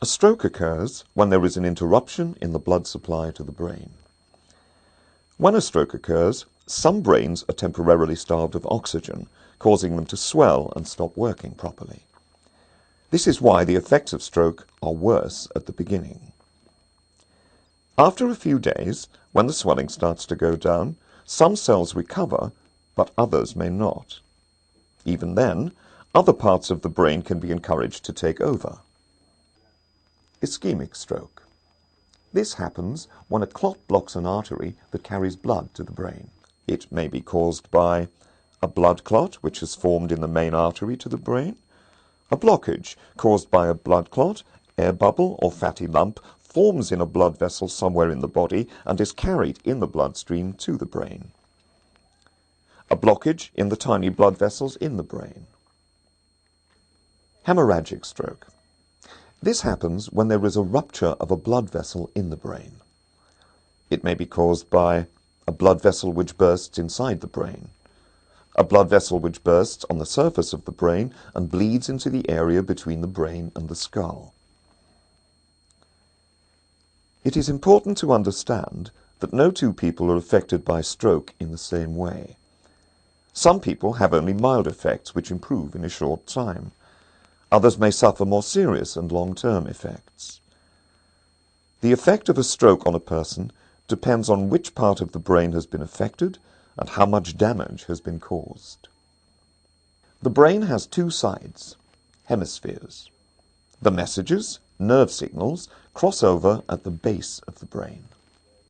A stroke occurs when there is an interruption in the blood supply to the brain. When a stroke occurs, some brains are temporarily starved of oxygen, causing them to swell and stop working properly. This is why the effects of stroke are worse at the beginning. After a few days, when the swelling starts to go down, some cells recover, but others may not. Even then, other parts of the brain can be encouraged to take over. Ischemic stroke. This happens when a clot blocks an artery that carries blood to the brain. It may be caused by a blood clot which has formed in the main artery to the brain, a blockage caused by a blood clot, air bubble or fatty lump forms in a blood vessel somewhere in the body and is carried in the bloodstream to the brain, a blockage in the tiny blood vessels in the brain. Hemorrhagic stroke. This happens when there is a rupture of a blood vessel in the brain. It may be caused by a blood vessel which bursts inside the brain, a blood vessel which bursts on the surface of the brain and bleeds into the area between the brain and the skull. It is important to understand that no two people are affected by stroke in the same way. Some people have only mild effects which improve in a short time. Others may suffer more serious and long-term effects. The effect of a stroke on a person depends on which part of the brain has been affected and how much damage has been caused. The brain has two sides, hemispheres. The messages, nerve signals, cross over at the base of the brain.